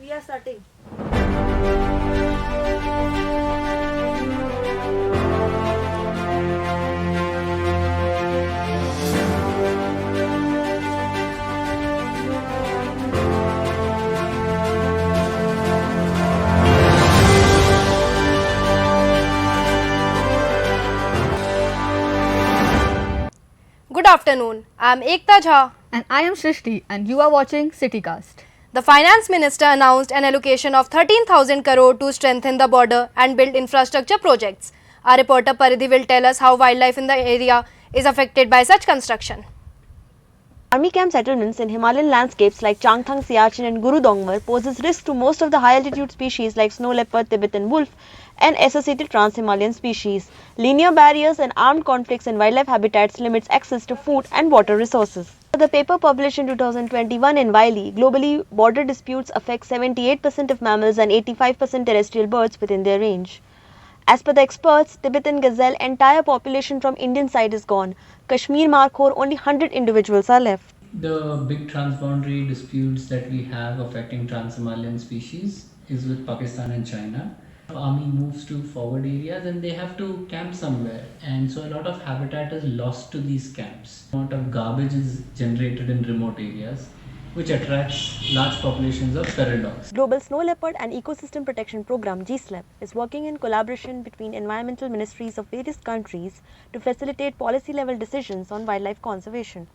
We are starting. Good afternoon. I am Ekta Jha. And I am Shrishti and you are watching CityCast. The Finance Minister announced an allocation of 13,000 crore to strengthen the border and build infrastructure projects. Our reporter Paridhi will tell us how wildlife in the area is affected by such construction. Army camp settlements in Himalayan landscapes like Changthang, Siachen and Guru Dongmar poses risk to most of the high altitude species like snow leopard, Tibetan wolf and associated trans-Himalayan species. Linear barriers and armed conflicts in wildlife habitats limits access to food and water resources. The paper published in 2021 in Wiley, globally border disputes affect 78% of mammals and 85% terrestrial birds within their range. As per the experts, Tibetan gazelle entire population from Indian side is gone. Kashmir Markhor only 100 individuals are left. The big transboundary disputes that we have affecting trans-Himalayan species is with Pakistan and China. Army moves to forward areas and they have to camp somewhere, and so a lot of habitat is lost to these camps. A lot of garbage is generated in remote areas, which attracts large populations of feral dogs. Global Snow Leopard and Ecosystem Protection Program (GSLEP) is working in collaboration between environmental ministries of various countries to facilitate policy-level decisions on wildlife conservation.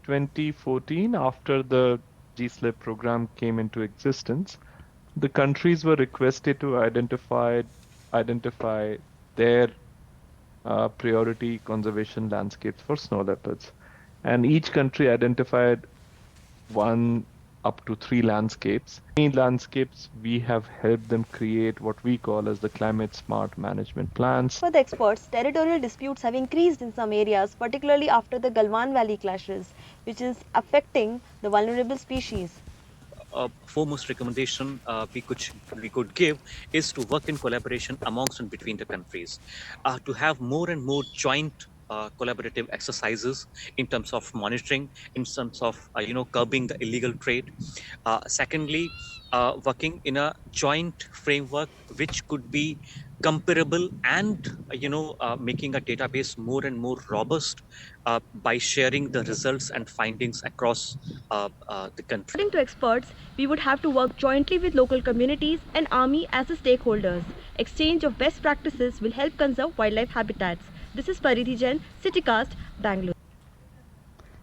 2014, after the GSLEP program came into existence, the countries were requested to identify their priority conservation landscapes for snow leopards, and each country identified one up to 3 landscapes. In landscapes, we have helped them create what we call as the climate smart management plans. For the experts, territorial disputes have increased in some areas, particularly after the Galwan Valley clashes, which is affecting the vulnerable species. Foremost recommendation we could give is to work in collaboration amongst and between the countries, to have more and more joint collaborative exercises in terms of monitoring, in terms of curbing the illegal trade. Secondly, working in a joint framework which could be comparable and making a database more and more robust by sharing the results and findings across the country. According to experts, we would have to work jointly with local communities and army as the stakeholders. Exchange of best practices will help conserve wildlife habitats. This is Paridhi Jain, CityCast, Bangalore.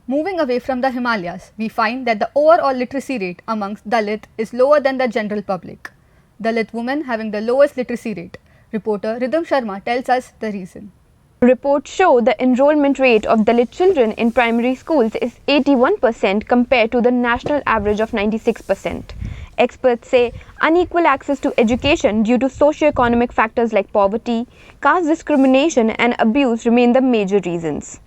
Moving away from the Himalayas, we find that the overall literacy rate amongst Dalit is lower than the general public. Dalit women having the lowest literacy rate. Reporter Ridham Sharma tells us the reason. Reports show the enrollment rate of Dalit children in primary schools is 81% compared to the national average of 96%. Experts say unequal access to education due to socio-economic factors like poverty, caste discrimination and abuse remain the major reasons.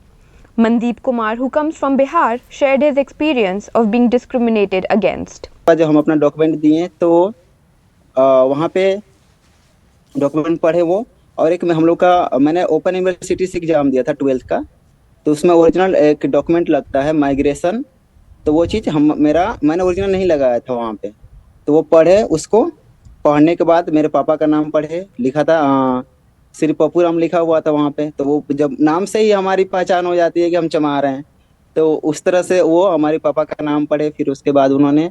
Mandeep Kumar, who comes from Bihar, shared his experience of being discriminated against. जब हम अपना document दिए तो वहाँ पे document पढ़े वो, और एक में हम लोग का मैंने ओपन यूनिवर्सिटी से एग्जाम दिया था 12th का, तो उसमें ओरिजिनल एक डॉक्यूमेंट लगता है माइग्रेशन, तो वो चीज़ मैंने ओरिजिनल नहीं लगाया था वहाँ पे, तो वो पढ़े, उसको पढ़ने के बाद मेरे पापा का नाम पढ़े, लिखा था श्री पप्पूराम लिखा हुआ था वहाँ पे, तो वो जब नाम से ही हमारी पहचान हो जाती है कि हम चमार हैं, तो उस तरह से वो हमारे पापा का नाम पढ़े, फिर उसके बाद उन्होंने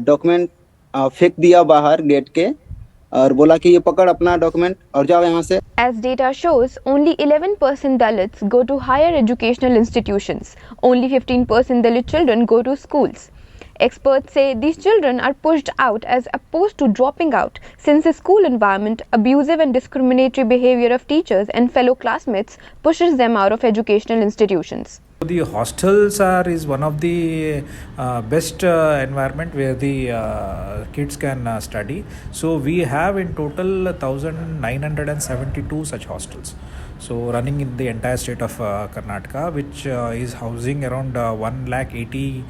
डॉक्यूमेंट फेंक दिया बाहर गेट के और बोला कि ये पकड़ अपना डॉक्यूमेंट और जाओ यहाँ से. As data shows, only 11% Dalits go to higher educational institutions. Only 15% Dalit children go to schools. Experts say these children are pushed out as opposed to dropping out, since the school environment, abusive and discriminatory behavior of teachers and fellow classmates pushes them out of educational institutions. The hostels is one of the best environment where the kids can study. So we have in total 1972 such hostels. So running in the entire state of Karnataka, which is housing around 180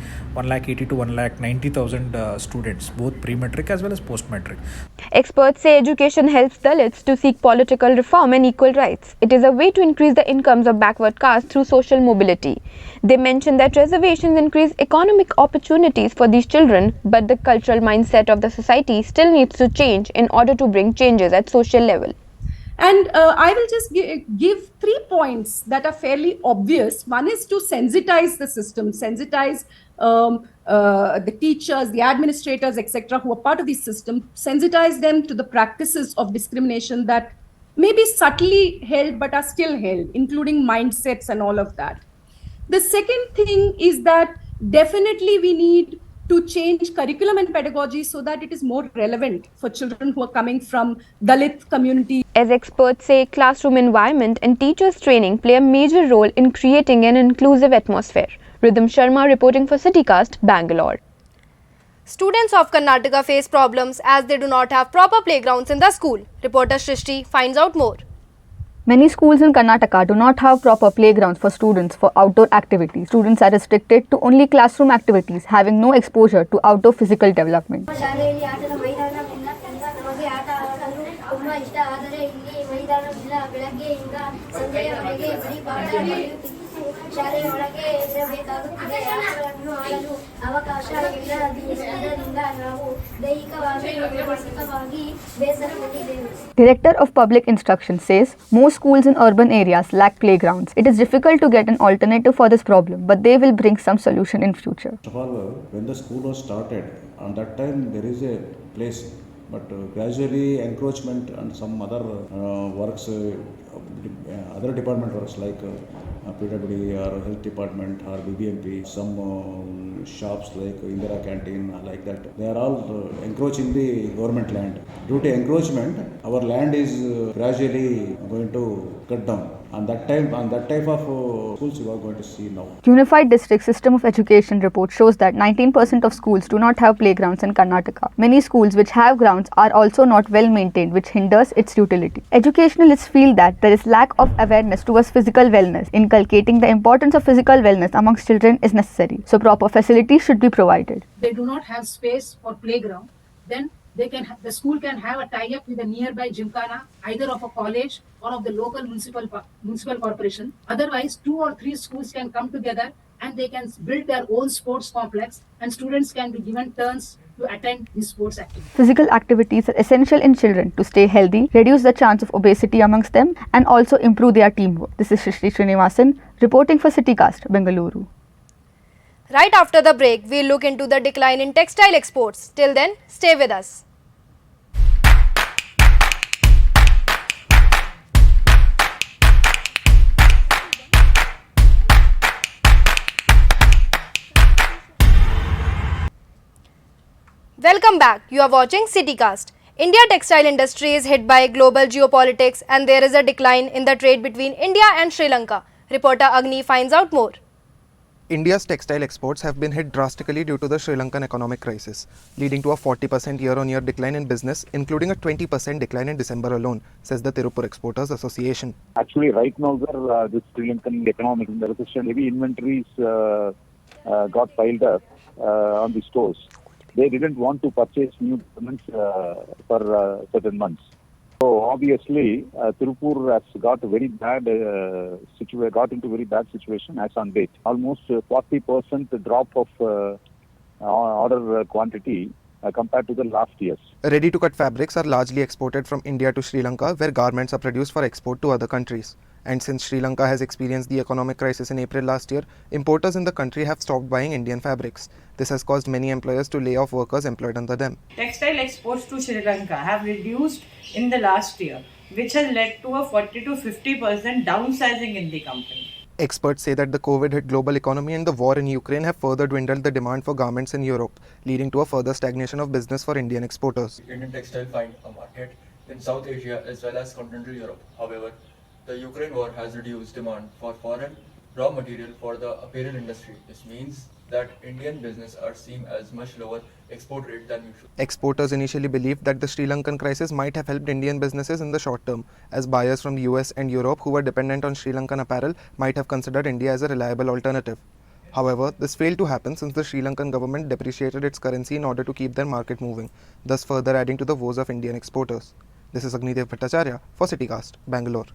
to 190,000 students, both pre-metric as well as post-metric. Experts say education helps Dalits to seek political reform and equal rights. It is a way to increase the incomes of backward castes through social mobility. They mention that reservations increase economic opportunities for these children, but the cultural mindset of the society still needs to change in order to bring changes at social level. And I will just give 3 points that are fairly obvious. One is to sensitize the system, sensitize the teachers, the administrators, etc., who are part of the system, sensitize them to the practices of discrimination that may be subtly held but are still held, including mindsets and all of that. The second thing is that definitely we need to change curriculum and pedagogy so that it is more relevant for children who are coming from Dalit communities. As experts say, classroom environment and teachers' training play a major role in creating an inclusive atmosphere. Rhythm Sharma reporting for CityCast, Bangalore. Students of Karnataka face problems as they do not have proper playgrounds in the school. Reporter Shrishti finds out more. Many schools in Karnataka do not have proper playgrounds for students for outdoor activities. Students are restricted to only classroom activities, having no exposure to outdoor physical development. Director of Public Instruction says most schools in urban areas lack playgrounds. It is difficult to get an alternative for this problem, but they will bring some solution in future. First of all, when the school was started, on that time there is a place, but gradually encroachment and some other works, other department works like PWD or health department or BBMP, some shops like Indira canteen like that, they are all encroaching the government land. Due to encroachment, our land is gradually going to cut down. And that type of schools you are going to see now. Unified District System of Education report shows that 19% of schools do not have playgrounds in Karnataka. Many schools which have grounds are also not well maintained, which hinders its utility. Educationalists feel that there is lack of awareness towards physical wellness. Inculcating the importance of physical wellness amongst children is necessary, so proper facilities should be provided. They do not have space for playground, then the school can have a tie-up with a nearby gymkhana, either of a college or of the local municipal corporation. Otherwise, 2 or 3 schools can come together and they can build their own sports complex, and students can be given turns to attend these sports activities. Physical activities are essential in children to stay healthy, reduce the chance of obesity amongst them, and also improve their teamwork. This is Shrishti Srinivasan reporting for CityCast, Bengaluru. Right after the break, we'll look into the decline in textile exports. Till then, stay with us. Welcome back. You are watching CityCast. India textile industry is hit by global geopolitics and there is a decline in the trade between India and Sri Lanka. Reporter Agni finds out more. India's textile exports have been hit drastically due to the Sri Lankan economic crisis, leading to a 40% year-on-year decline in business, including a 20% decline in December alone, says the Tirupur Exporters Association. Actually, right now, sir, the Sri Lankan economic recession, heavy inventories got piled up on the stores. They didn't want to purchase new garments for certain months. So obviously, Tirupur has got a very bad got into very bad situation as on date. Almost 40% drop of order quantity compared to the last years. Ready-to-cut fabrics are largely exported from India to Sri Lanka, where garments are produced for export to other countries. And since Sri Lanka has experienced the economic crisis in April last year, importers in the country have stopped buying Indian fabrics. This has caused many employers to lay off workers employed under them. Textile exports to Sri Lanka have reduced in the last year, which has led to a 40 to 50% downsizing in the company. Experts say that the COVID-hit global economy and the war in Ukraine have further dwindled the demand for garments in Europe, leading to a further stagnation of business for Indian exporters. Indian textile find a market in South Asia as well as continental Europe. However, the Ukraine war has reduced demand for foreign raw material for the apparel industry. This means that Indian business are seen as much lower export rate than usual. Exporters initially believed that the Sri Lankan crisis might have helped Indian businesses in the short term, as buyers from US and Europe who were dependent on Sri Lankan apparel might have considered India as a reliable alternative. However, this failed to happen since the Sri Lankan government depreciated its currency in order to keep their market moving, thus further adding to the woes of Indian exporters. This is Agnidev Bhattacharya for CityCast, Bangalore.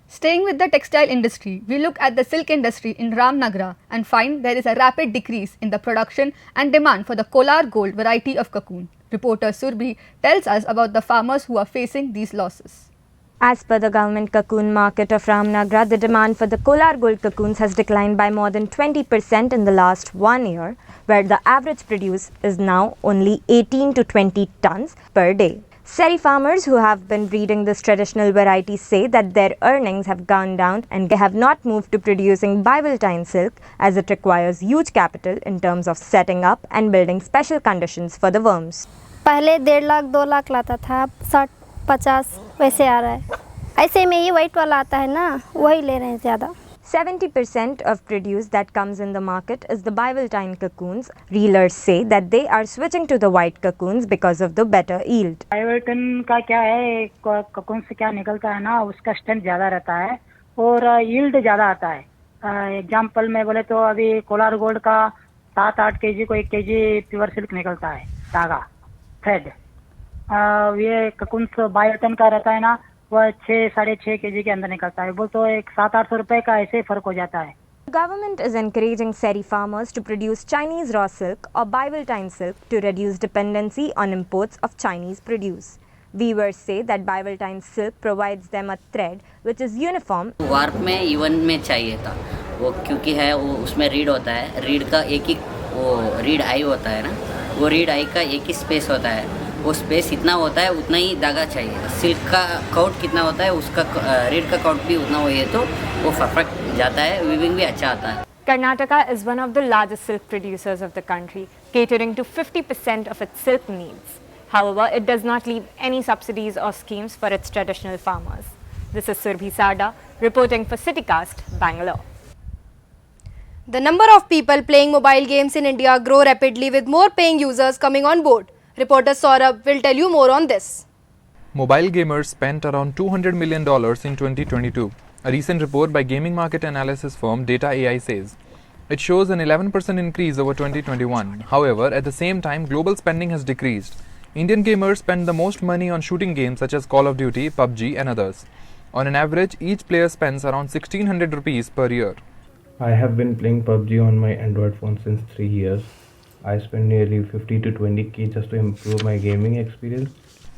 Staying with the textile industry, we look at the silk industry in Ramnagar and find there is a rapid decrease in the production and demand for the Kolar Gold variety of cocoon. Reporter Surbhi tells us about the farmers who are facing these losses. As per the government cocoon market of Ramnagar, the demand for the Kolar Gold cocoons has declined by more than 20% in the last 1 year, where the average produce is now only 18 to 20 tons per day. Seri farmers who have been breeding this traditional variety say that their earnings have gone down and they have not moved to producing Bivaltine silk, as it requires huge capital in terms of setting up and building special conditions for the worms. पहले 1.5 लाख 2 लाख लाता था, अब 60-50 वैसे आ रहा है. ऐसे में ये वाइट वाला आता है ना, वही ले रहे हैं ज़्यादा. 70% of produce that comes in the market is the Bivaltine cocoons. Reelers say that they are switching to the white cocoons because of the better yield. Bivaltine का क्या है, cocoon से क्या निकलता है ना, उसका स्ट्रेंथ ज़्यादा रहता है और yield ज़्यादा आता है. एग्जाम्पल में बोले तो अभी कोलार गोल्ड का 7-8 kg को 1 kg प्योर सिल्क निकलता है, धागा, थ्रेड. ये cocoon Bivaltine का रहता है ना, वह 6-6.5 kg के अंदर निकलता है. बोल तो 700-800 रुपए का ऐसे फर्क हो जाता है. The government is encouraging Seri farmers to produce Chinese raw silk or Bivaltine silk to reduce dependency on imports of Chinese produce. Weavers say that Bivaltine silk provides them a thread which is uniform. Warp में even में चाहिए था वो, क्योंकि है वो उसमें read होता है, रीड का एक ही वो रीड आई होता है ना, वो रीड आई का एक ही स्पेस होता है. वो स्पेस इतना होता है उतना ही धागा चाहिए. सिल्क का काउंट कितना होता है उसका रीड का काउंट भी उतना होइए तो वो परफेक्ट जाता है, वीविंग भी अच्छा आता है. Karnataka is one of the largest silk producers of the country, catering to 50% of its silk needs. However, it does not leave any subsidies or schemes for its traditional farmers. This is Surbhi Sada reporting for CityCast, Bangalore. The number of people playing mobile games in India grow rapidly with more paying users coming on board. Reporter Saurabh will tell you more on this. Mobile gamers spent around $200 million in 2022. A recent report by gaming market analysis firm Data AI says. It shows an 11% increase over 2021. However, at the same time, global spending has decreased. Indian gamers spend the most money on shooting games such as Call of Duty, PUBG and others. On an average, each player spends around 1600 rupees per year. I have been playing PUBG on my Android phone since 3 years. I spend nearly 50 to 20k just to improve my gaming experience.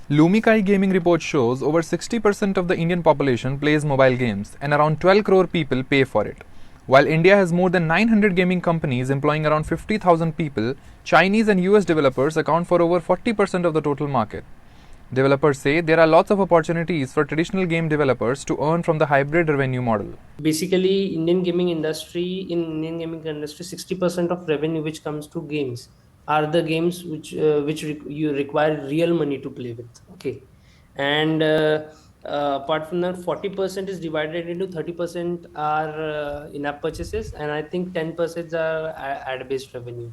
Lumikai gaming report shows over 60% of the Indian population plays mobile games and around 12 crore people pay for it. While India has more than 900 gaming companies employing around 50,000 people, Chinese and US developers account for over 40% of the total market. Developers say there are lots of opportunities for traditional game developers to earn from the hybrid revenue model. Basically, Indian gaming industry, 60% of revenue which comes to games are the games which you require real money to play with. Okay, and apart from that, 40% is divided into 30% are in-app purchases, and I think 10% are ad-based revenue.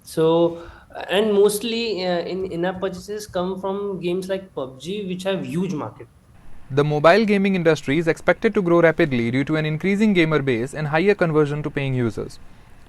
So, and mostly in-app purchases come from games like PUBG, which have huge market. The mobile gaming industry is expected to grow rapidly due to an increasing gamer base and higher conversion to paying users.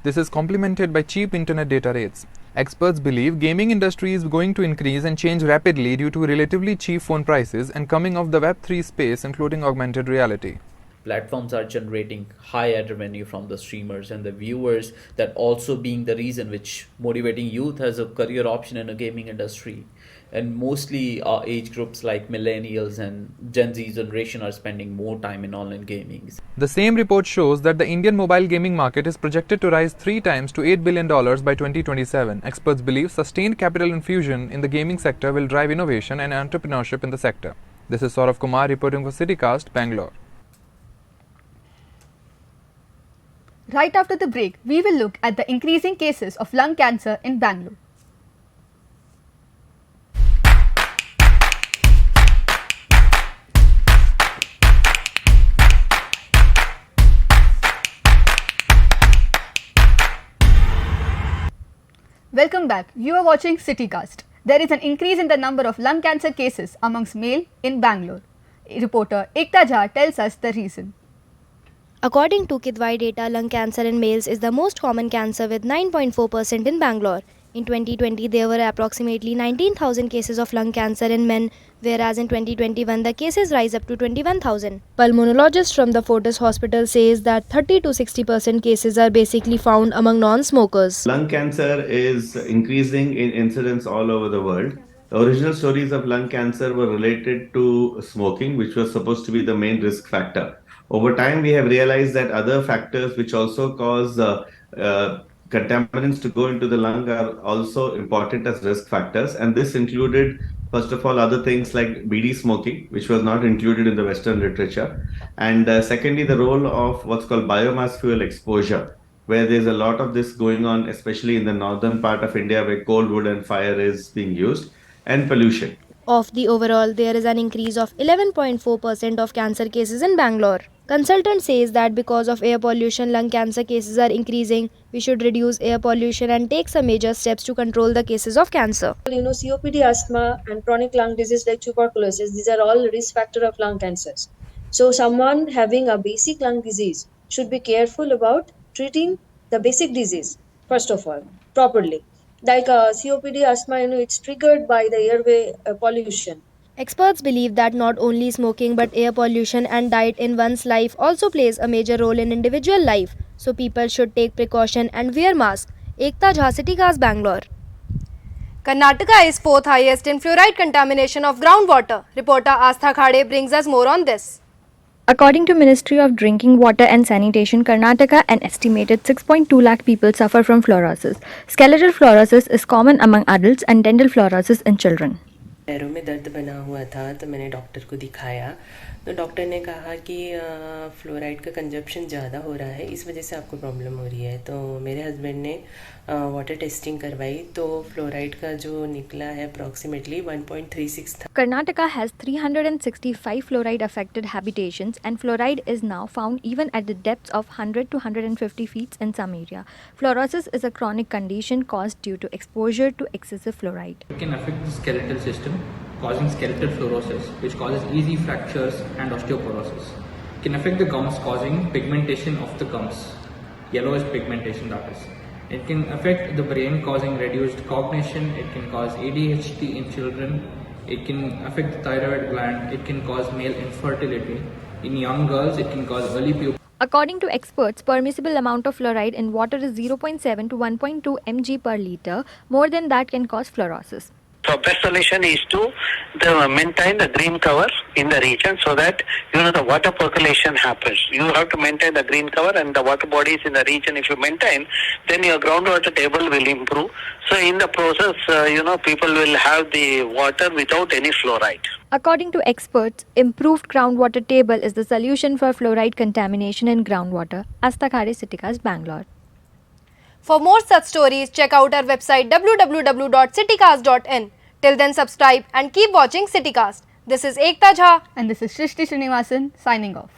This is complemented by cheap internet data rates. Experts believe gaming industry is going to increase and change rapidly due to relatively cheap phone prices and coming of the Web3 space, including augmented reality. Platforms are generating high ad revenue from the streamers and the viewers, that also being the reason which motivating youth as a career option in a gaming industry. And mostly age groups like millennials and Gen Z generation are spending more time in online gaming. The same report shows that the Indian mobile gaming market is projected to rise 3 times to $8 billion by 2027. Experts believe sustained capital infusion in the gaming sector will drive innovation and entrepreneurship in the sector. This is Saurav Kumar reporting for CityCast, Bangalore. Right after the break, we will look at the increasing cases of lung cancer in Bangalore. Welcome back. You are watching CityCast. There is an increase in the number of lung cancer cases amongst male in Bangalore. Reporter Ekta Jha tells us the reason. According to Kidwai data, lung cancer in males is the most common cancer with 9.4% in Bangalore. In 2020, there were approximately 19,000 cases of lung cancer in men, whereas in 2021, the cases rise up to 21,000. Pulmonologist from the Fortis Hospital says that 30 to 60% cases are basically found among non-smokers. Lung cancer is increasing in incidence all over the world. The original stories of lung cancer were related to smoking, which was supposed to be the main risk factor. Over time, we have realized that other factors which also cause contaminants to go into the lung are also important as risk factors. And this included, first of all, other things like BD smoking, which was not included in the Western literature. And secondly, the role of what's called biomass fuel exposure, where there's a lot of this going on, especially in the northern part of India, where coal, wood, and fire is being used, and pollution. Of the overall, there is an increase of 11.4% of cancer cases in Bangalore. Consultant says that because of air pollution, lung cancer cases are increasing. We should reduce air pollution and take some major steps to control the cases of cancer. COPD, asthma, and chronic lung disease like tuberculosis, these are all risk factor of lung cancers. So someone having a basic lung disease should be careful about treating the basic disease, first of all, properly. Like COPD, asthma, it's triggered by the airway pollution. Experts believe that not only smoking but air pollution and diet in one's life also plays a major role in individual life. So people should take precaution and wear masks. Ekta Jha, CityCast, Bangalore. Karnataka is fourth highest in fluoride contamination of groundwater. Reporter Astha Khade brings us more on this. According to Ministry of Drinking Water and Sanitation, Karnataka, an estimated 6.2 lakh people suffer from fluorosis. Skeletal fluorosis is common among adults and dental fluorosis in children. पैरों में दर्द बना हुआ था तो मैंने doctor को दिखाया तो डॉक्टर ने कहा कि फ्लोराइड का कंजप्शन ज़्यादा हो रहा है, इस वजह से आपको प्रॉब्लम हो रही है. तो मेरे हस्बैंड ने वाटर टेस्टिंग करवाई तो फ्लोराइड का जो निकला है अप्रॉक्सीमेटली 1.36 था. Karnataka has 365 fluoride affected habitations and fluoride is now found even at the depths of 100 to 150 feet in some area. Fluorosis is a chronic condition caused due to exposure to excessive fluoride. It can affect the skeletal system, causing skeletal fluorosis, which causes easy fractures and osteoporosis. It can affect the gums, causing pigmentation of the gums, yellowish pigmentation that is. It can affect the brain, causing reduced cognition. It can cause ADHD in children. It can affect the thyroid gland. It can cause male infertility. In young girls, it can cause early puberty. According to experts, permissible amount of fluoride in water is 0.7 to 1.2 mg per liter. More than that can cause fluorosis. So best solution is to maintain the green cover in the region so that the water percolation happens. You have to maintain the green cover and the water bodies in the region. If you maintain, then your groundwater table will improve. So in the process, people will have the water without any fluoride. According to experts, improved groundwater table is the solution for fluoride contamination in groundwater. Astha Khade, CityCast, Bangalore. For more such stories, check out our website www.citycast.in. Till then, subscribe and keep watching CityCast. This is Ekta Jha. And this is Shrishti Srinivasan signing off.